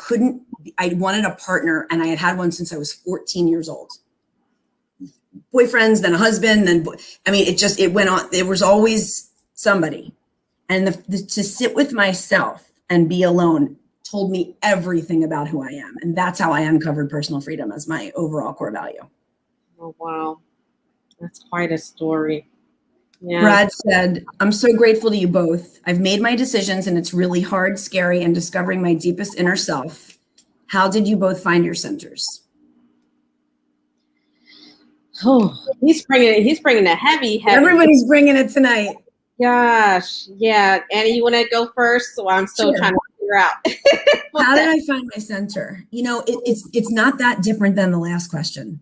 wanted a partner, and I had one since I was 14 years old. Boyfriends, then a husband, it went on. There was always somebody. And to sit with myself and be alone told me everything about who I am. And that's how I uncovered personal freedom as my overall core value. Oh, wow. That's quite a story. Yeah. Brad said, I'm so grateful to you both. I've made my decisions and it's really hard, scary, and discovering my deepest inner self. How did you both find your centers? Oh, he's bringing the heavy. Everybody's bringing it tonight. Gosh. Yeah. Annie, you want to go first? So I'm still trying to figure out. How did I find my center? It's not that different than the last question.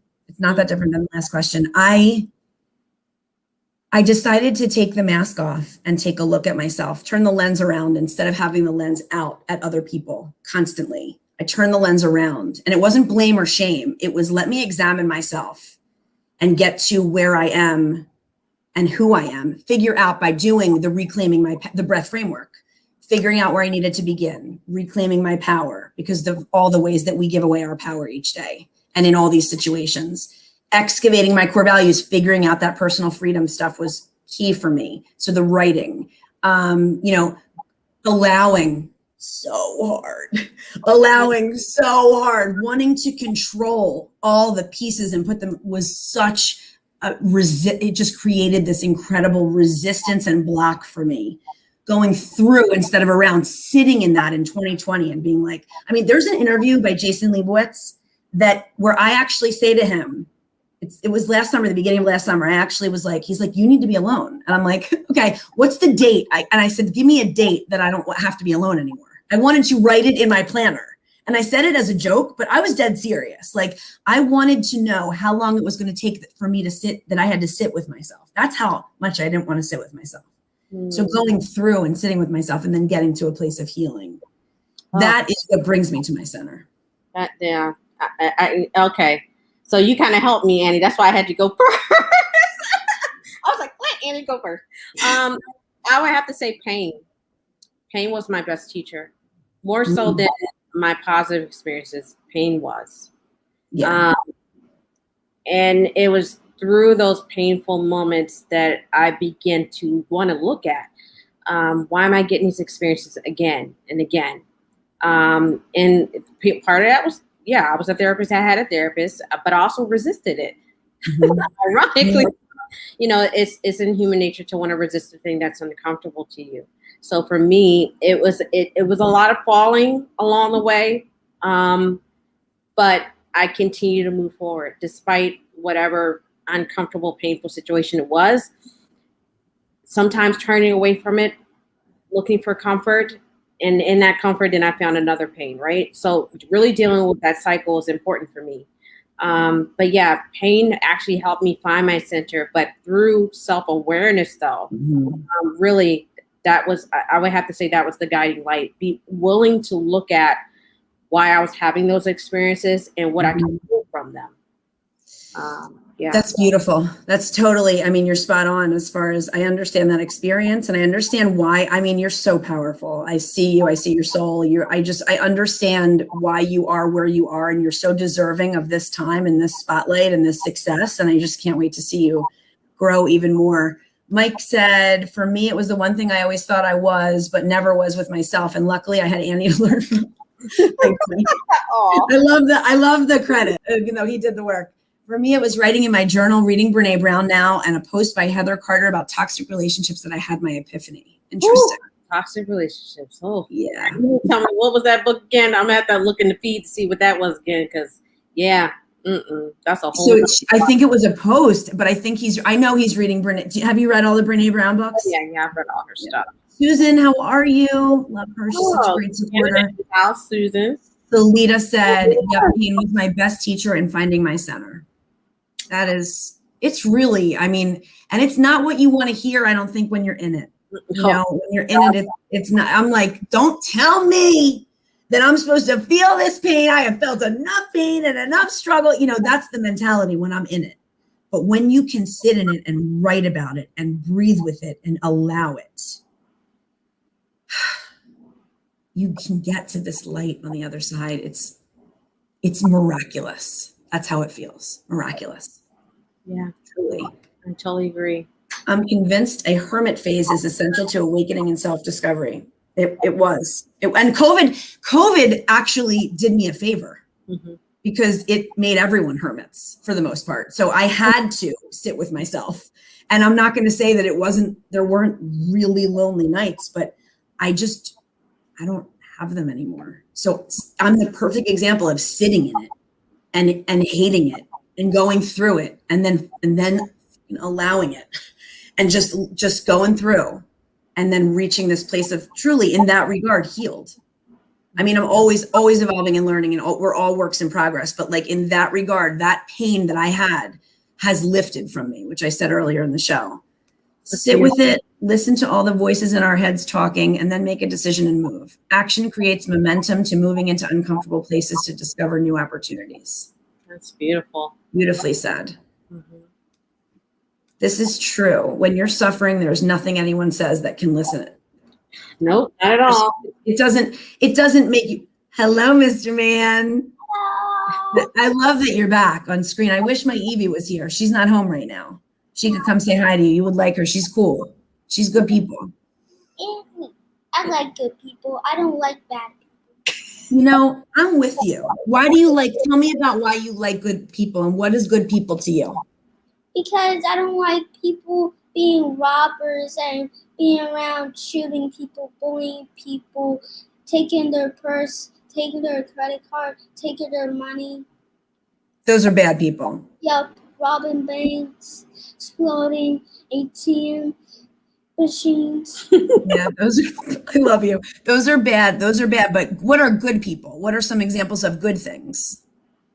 I decided to take the mask off and take a look at myself, turn the lens around instead of having the lens out at other people constantly. I turned the lens around, and it wasn't blame or shame. It was let me examine myself and get to where I am and who I am, figure out by doing the reclaiming the breath framework, figuring out where I needed to begin, reclaiming my power because of all the ways that we give away our power each day and in all these situations. Excavating my core values, figuring out that personal freedom stuff was key for me. So the writing, allowing so hard, wanting to control all the pieces and put them was such it just created this incredible resistance and block for me going through instead of around, sitting in that in 2020 and being like, I mean, there's an interview by Jason Leibowitz where I actually say to him, it was last summer, the beginning of last summer, I actually was like, he's like, you need to be alone. And I'm like, okay, what's the date? And I said, give me a date that I don't have to be alone anymore. I wanted to write it in my planner. And I said it as a joke, but I was dead serious. Like, I wanted to know how long it was going to take for me to sit, that I had to sit with myself. That's how much I didn't want to sit with myself. So going through and sitting with myself and then getting to a place of healing, that is what brings me to my center. Yeah. Okay. So you kind of helped me, Annie. That's why I had to go first. I was like, let Annie go first. I would have to say pain. Pain was my best teacher. More so than my positive experiences, pain was. Yeah. And it was through those painful moments that I began to want to look at, why am I getting these experiences again and again? And part of that was, I was a therapist. I had a therapist, but I also resisted it. Ironically, it's in human nature to want to resist a thing that's uncomfortable to you. So for me, it was a lot of falling along the way, but I continue to move forward despite whatever uncomfortable, painful situation it was. Sometimes turning away from it, looking for comfort. And in that comfort, then I found another pain, right? So really dealing with that cycle is important for me. But yeah, pain actually helped me find my center. But through self-awareness, though, really, I would have to say that was the guiding light. Be willing to look at why I was having those experiences and what I can do from them. Yeah. That's beautiful. That's totally, I mean, you're spot on as far as I understand that experience and I understand why. I mean, you're so powerful. I see you, I see your soul. I understand why you are where you are and you're so deserving of this time and this spotlight and this success. And I just can't wait to see you grow even more. Mike said, for me, it was the one thing I always thought I was, but never was with myself. And luckily I had Annie to learn from. I love the credit, even though he did the work. For me, it was writing in my journal, reading Brene Brown now, and a post by Heather Carter about toxic relationships that I had my epiphany. Interesting. Ooh, toxic relationships. Oh, yeah. Tell me, what was that book again? I'm going to have to look in the feed to see what that was again, because, that's a whole. So I think it was a post, but I know he's reading Brene. Have you read all the Brene Brown books? Yeah, I've read all her stuff. Susan, how are you? Love her. She's such a great supporter. How's Susan? So Lita said, pain was my best teacher in finding my center. It's really, I mean, and it's not what you want to hear, I don't think, when you're in it. When you're in it, it's not, I'm like, don't tell me that I'm supposed to feel this pain. I have felt enough pain and enough struggle. That's the mentality when I'm in it. But when you can sit in it and write about it and breathe with it and allow it, you can get to this light on the other side. It's miraculous. That's how it feels. Miraculous. Yeah, truly. I totally agree. I'm convinced a hermit phase is essential to awakening and self-discovery. It was. And COVID actually did me a favor because it made everyone hermits for the most part. So I had to sit with myself. And I'm not going to say that there weren't really lonely nights, but I don't have them anymore. So I'm the perfect example of sitting in it and hating it and going through it and then allowing it and just going through and then reaching this place of truly, in that regard, healed. I mean, I'm always evolving and learning, and we're all works in progress, but like in that regard, that pain that I had has lifted from me, which I said earlier in the show. Sit with it, listen to all the voices in our heads talking, and then make a decision and move. Action creates momentum to moving into uncomfortable places to discover new opportunities. That's beautiful. Beautifully said. This is true. When you're suffering, there's nothing anyone says that can listen it. Nope, not at all. It doesn't make you, hello, Mr. Man. Hello. I love that you're back on screen. I wish my Evie was here. She's not home right now. She could come say hi to you. You would like her. She's cool. She's good people. I like good people. I don't like bad people. I'm with you. Tell me about why you like good people and what is good people to you? because I don't like people being robbers and being around shooting people, bullying people, taking their purse, taking their credit card, taking their money. Those are bad people. Yep, robbing banks, exploding ATM machines. Yeah, I love you. Those are bad. Those are bad. But what are good people? What are some examples of good things?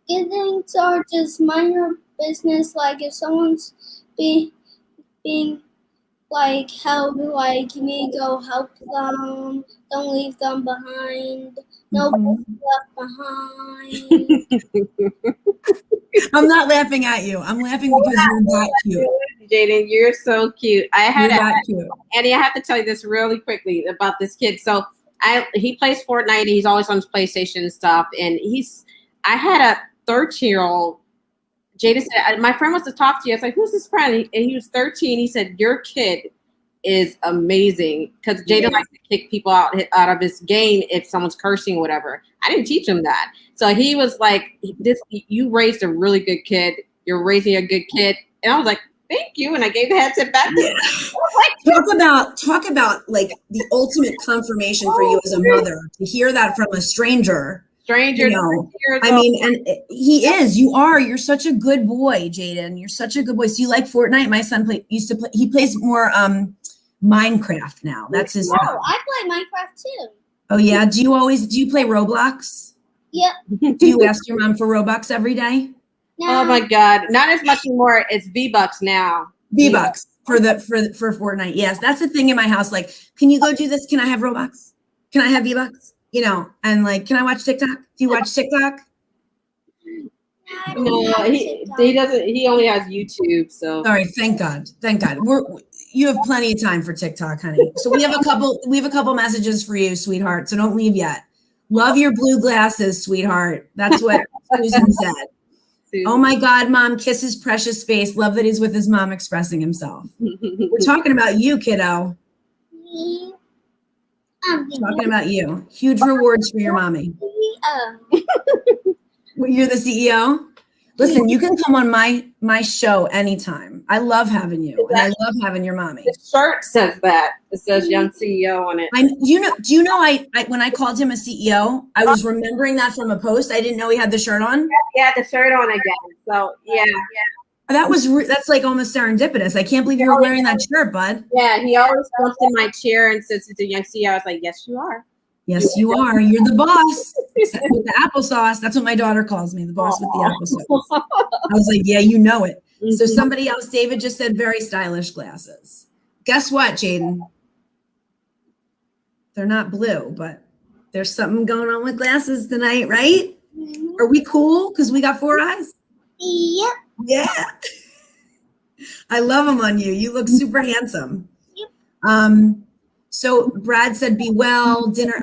Good things are just mind your business. Like if someone's being like help, like you need to go help them. Don't leave them behind. Nobody's left behind. I'm not laughing at you. I'm laughing because you're that cute. Jaden, you're so cute. You're that cute. Annie, I have to tell you this really quickly about this kid. So he plays Fortnite. He's always on his PlayStation and stuff. And I had a 13-year-old. Jaden said, my friend wants to talk to you. I was like, who's this friend? And he was 13. He said, your kid is amazing, because Jaden likes to kick people out of his game if someone's cursing or whatever. I didn't teach him that. So he was like, you raised a really good kid. You're raising a good kid. And I was like, thank you. And I gave the headset back. Yeah. Talk about like the ultimate confirmation for you as a mother to hear that from a stranger. You know, I mean, and you're such a good boy, Jaden. You're such a good boy. So you like Fortnite? My son he plays more Minecraft now. That's his thing. I play Minecraft too. Oh yeah. Do you play Roblox? Yep. Do you ask your mom for Robux every day? No. Oh my God. Not as much anymore. It's V-Bucks now. V-Bucks for Fortnite. Yes. That's the thing in my house. Like, can you go do this? Can I have Robux? Can I have V-Bucks? You know, and like, can I watch TikTok? Do you watch TikTok? No, he doesn't. He only has YouTube. So sorry. Thank God. Thank God. You have plenty of time for TikTok, honey. So we have a couple messages for you, sweetheart. So don't leave yet. Love your blue glasses, sweetheart. That's what Susan said. Susan. Oh my God, Mom, kiss his precious face. Love that he's with his mom expressing himself. We're talking about you, kiddo. Talking about you. Huge rewards for your mommy. You're the CEO? Listen, you can come on my show anytime. I love having you, and I love having your mommy. The shirt says that. It says young CEO on it. Do you know I when I called him a CEO, I was remembering that from a post. I didn't know he had the shirt on. Yeah, the shirt on again. So yeah. That's like almost serendipitous. I can't believe you were wearing that shirt, bud. Yeah, he always comes in my chair and says it's a young CEO. I was like, yes, you are. Yes, you are. You're the boss with the applesauce. That's what my daughter calls me, the boss with the applesauce. I was like, yeah, you know it. Mm-hmm. So somebody else, David just said very stylish glasses. Guess what, Jaden? They're not blue, but there's something going on with glasses tonight, right? Mm-hmm. Are we cool because we got 4 eyes? Yep. Yeah. I love them on you. You look super handsome. Yep. So Brad said, be well, dinner.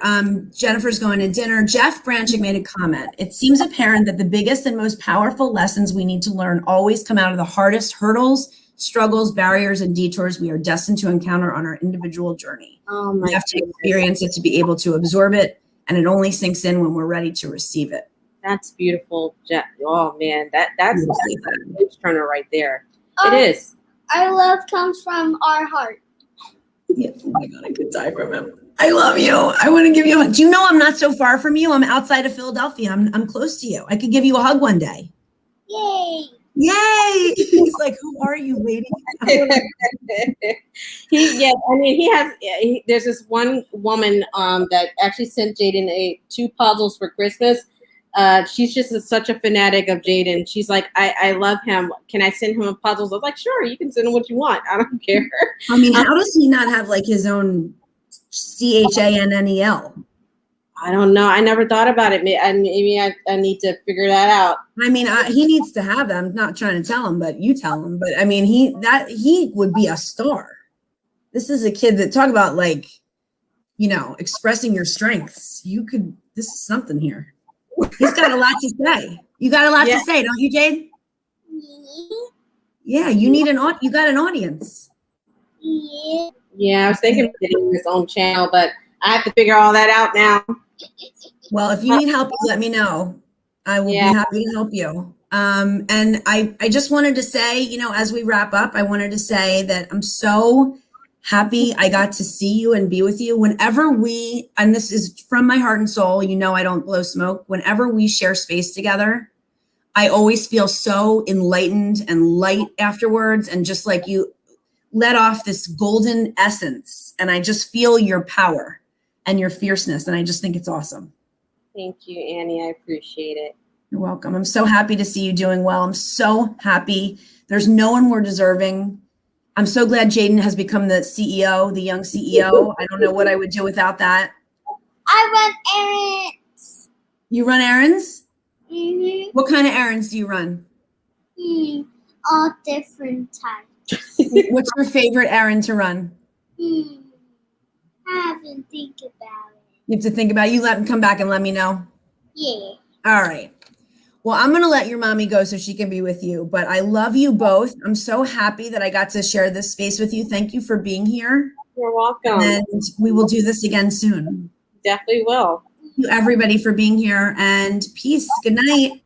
Jennifer's going to dinner. Jeff Branchick made a comment. It seems apparent that the biggest and most powerful lessons we need to learn always come out of the hardest hurdles, struggles, barriers, and detours we are destined to encounter on our individual journey. Oh my we have to experience it to be able to absorb it, and it only sinks in when we're ready to receive it. That's beautiful, Jeff. Oh man, that's a huge turner right there. It is. Our love comes from our heart. Yeah. Oh my God, I could die from him. I love you. I want to give you a hug. Do you know I'm not so far from you? I'm outside of Philadelphia. I'm close to you. I could give you a hug one day. Yay. Yay. He's like, who are you, lady? There's this one woman that actually sent Jaden 2 puzzles for Christmas. She's just such a fanatic of Jaden. She's like, I love him. Can I send him a puzzles? I was like, sure, you can send him what you want. I don't care. I mean, how does he not have like his own CHANNEL? I don't know. I never thought about it. Maybe I need to figure that out. I mean, he needs to have them. I'm not trying to tell him, but you tell him. But I mean, he would be a star. This is a kid that talk about like, expressing your strengths. This is something here. He's got a lot to say. You got a lot to say, don't you, Jade? Yeah, you got an audience. Yeah, I was thinking of getting his own channel, but I have to figure all that out now. Well, if you need help, let me know. I will be happy to help you. And I just wanted to say, you know, as we wrap up, I wanted to say that I'm so happy I got to see you and be with you. Whenever we, and this is from my heart and soul, you know, I don't blow smoke. Whenever we share space together, I always feel so enlightened and light afterwards. And just like you let off this golden essence, and I just feel your power and your fierceness. And I just think it's awesome. Thank you, Annie. I appreciate it. You're welcome. I'm so happy to see you doing well. I'm so happy. There's no one more deserving. I'm so glad Jaden has become the CEO, the young CEO. I don't know what I would do without that. I run errands. You run errands? Mm-hmm. What kind of errands do you run? All different types. What's your favorite errand to run? I haven't think about it. You have to think about it. You let them come back and let me know. Yeah. All right. Well, I'm going to let your mommy go so she can be with you, but I love you both. I'm so happy that I got to share this space with you. Thank you for being here. You're welcome. And we will do this again soon. Definitely will. Thank you, everybody, for being here, and peace. Good night.